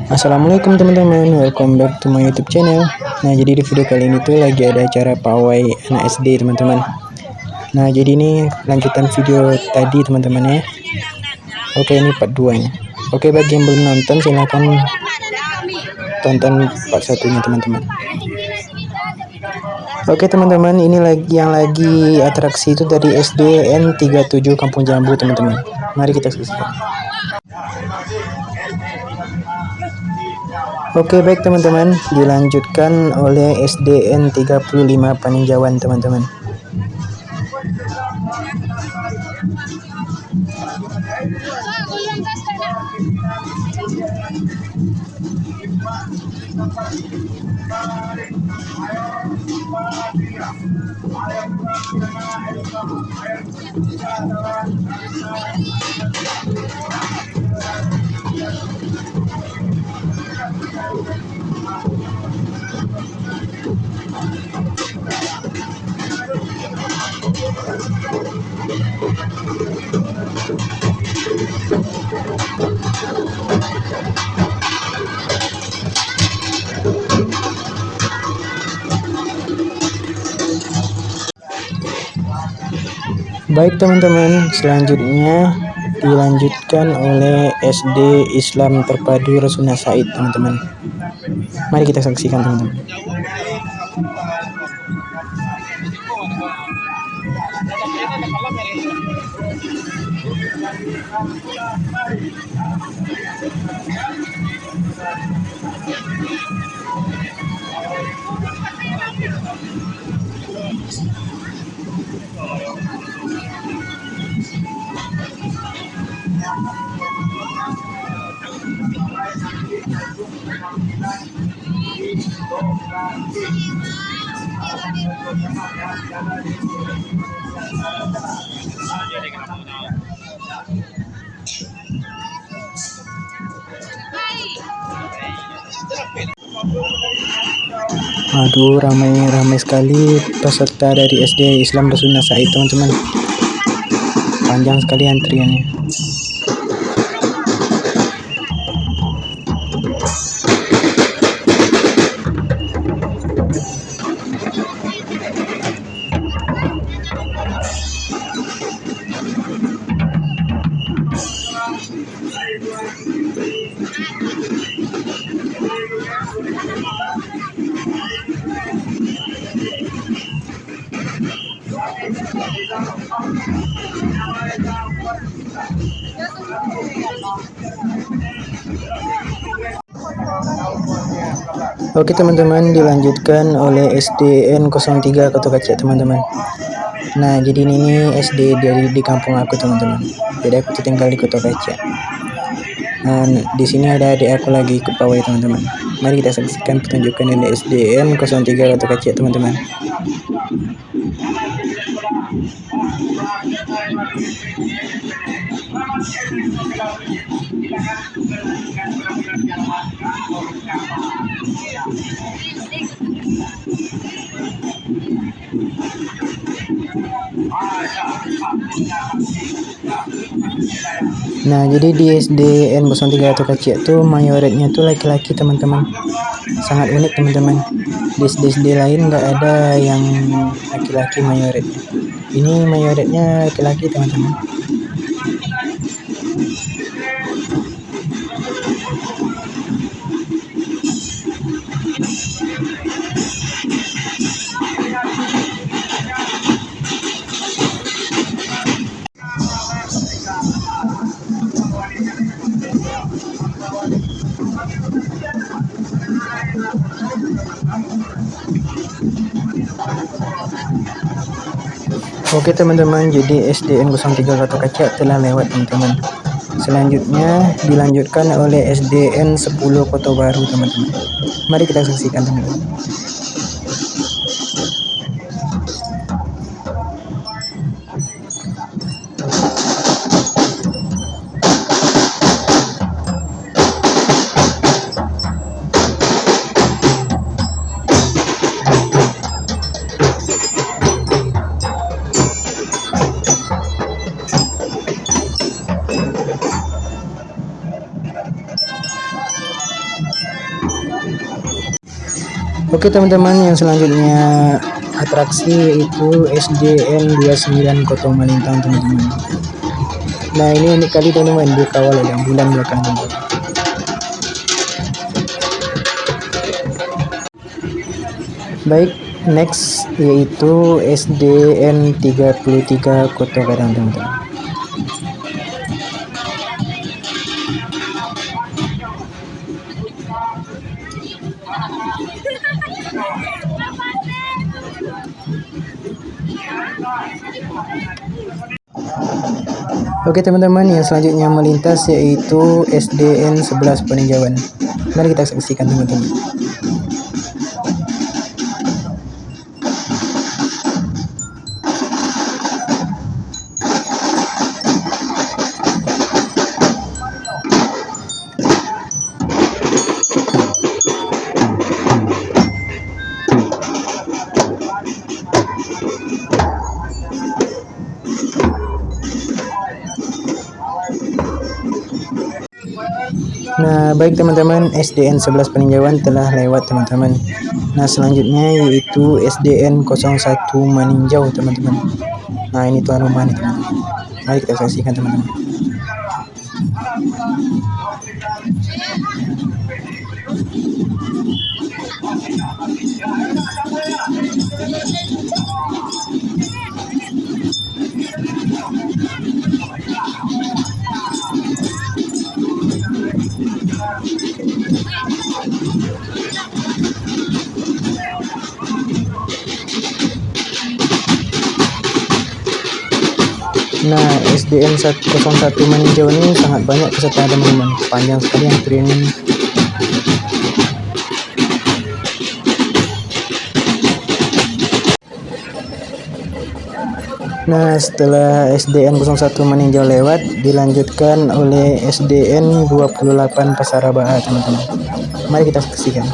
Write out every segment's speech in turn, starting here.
Assalamualaikum teman-teman, welcome back to my YouTube channel. Nah, jadi di video kali ini tuh lagi ada acara pawai anak SD teman-teman. Nah, jadi ini lanjutan video tadi teman-teman ya. Oke, ini part 2 nya. Oke, bagi yang belum nonton silahkan tonton part 1-nya teman-teman. Oke teman-teman, ini lagi atraksi itu dari SDN 37 Kampung Jambu teman-teman. Mari kita saksikan. Oke, baik teman-teman, dilanjutkan oleh SDN 35 Paninjauhan teman-teman. Baik teman-teman, selanjutnya dilanjutkan oleh SD Islam Terpadu Rasuna Said teman-teman. Mari kita saksikan teman-teman. Aduh, ramai sekali peserta dari SD Islam Rasuna Said teman-teman. Panjang sekali antriannya. Oke teman-teman, dilanjutkan oleh SDN 03 Kota Kacak teman-teman. Nah, jadi ini SD dari di kampung aku teman-teman. Jadi aku tinggal di Kota Kacak. Dan di sini ada adik aku lagi ikut pawai teman-teman. Mari kita saksikan pertunjukan dari SDN 03 Kota Kacak teman-teman. Nah, jadi di SDN 03 Kota Kacak tuh mayoritnya tuh laki-laki teman-teman. Sangat unik teman-teman. Di SD lain nggak ada yang laki-laki mayoritnya. Ini mayoritnya laki-laki teman-teman. Oke teman-teman, jadi SDN 03 Kota Kacak telah lewat teman-teman. Selanjutnya dilanjutkan oleh SDN 10 Kota Baru teman-teman. Mari kita saksikan teman-teman. Oke teman-teman, yang selanjutnya atraksi yaitu SDN 29 Kota Malintang teman-teman. Nah ini unik kali teman-teman, dikawal oleh ambulan belakang teman-teman. Baik, next yaitu SDN 33 Kota Padang teman-teman. Oke teman-teman, yang selanjutnya melintas yaitu SDN 11 Peninjauan. Mari kita saksikan teman-teman. Nah, baik teman-teman, SDN 11 Peninjauan telah lewat teman-teman. Nah, selanjutnya yaitu SDN 01 Meninjau teman-teman. Nah, ini tuan rumah nih teman-teman. Mari kita saksikan teman-teman. Nah, SDN 01 Meninjau ini sangat banyak peserta teman-teman. Panjang sekali antrian ini. Nah, setelah SDN 01 Meninjau lewat, dilanjutkan oleh SDN 28 Pasaraba teman-teman. Mari kita saksikan.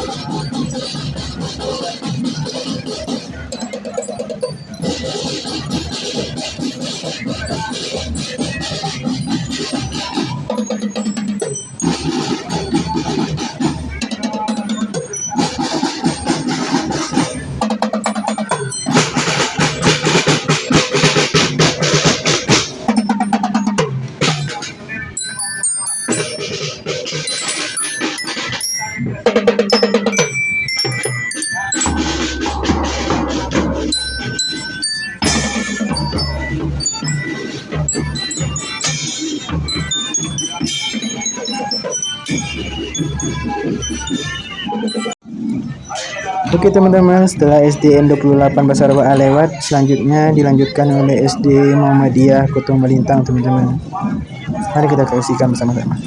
Oke teman-teman, setelah SDN 28 Pasaraba lewat, selanjutnya dilanjutkan oleh SD Muhammadiyah Kota Malintang teman-teman. Mari kita saksikan bersama-sama.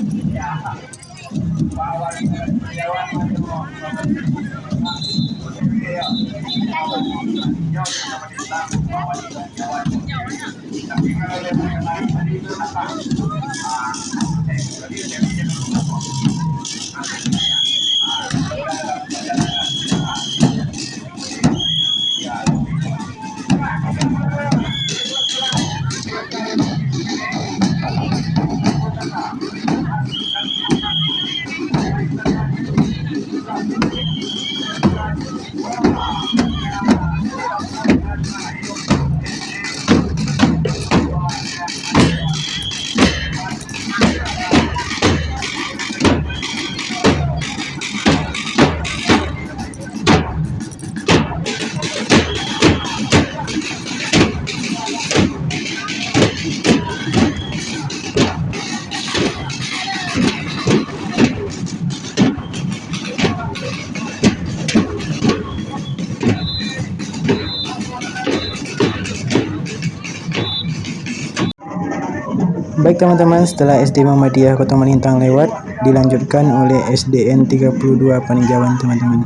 Baik teman-teman, setelah SD Muhammadiyah Kota Malintang lewat, dilanjutkan oleh SDN 32 Peninjauan teman-teman.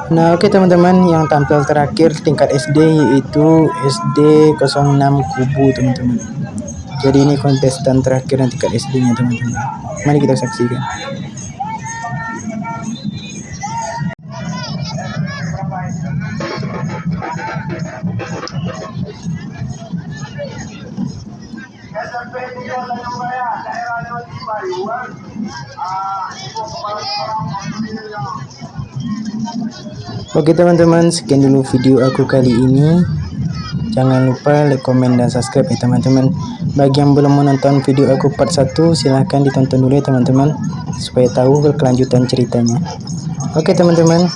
Nah, oke teman-teman, yang tampil terakhir tingkat SD yaitu SD 06 Kubu teman-teman. Jadi ini kontestan terakhir yang tingkat SD-nya teman-teman. Mari kita saksikan. Oke teman-teman, sekian dulu video aku kali ini. Jangan lupa like, komen, dan subscribe ya teman-teman. Bagi yang belum menonton video aku part 1, silahkan ditonton dulu ya teman-teman, supaya tahu kelanjutan ceritanya. Oke teman-teman,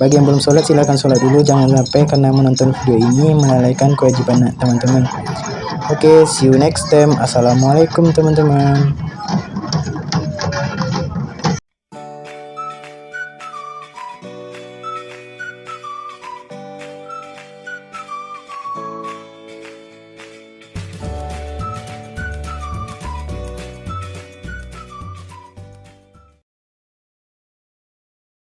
bagi yang belum sholat silahkan sholat dulu. Jangan sampai karena menonton video ini melalaikan kewajiban teman-teman. Oke, see you next time. Assalamualaikum teman-teman.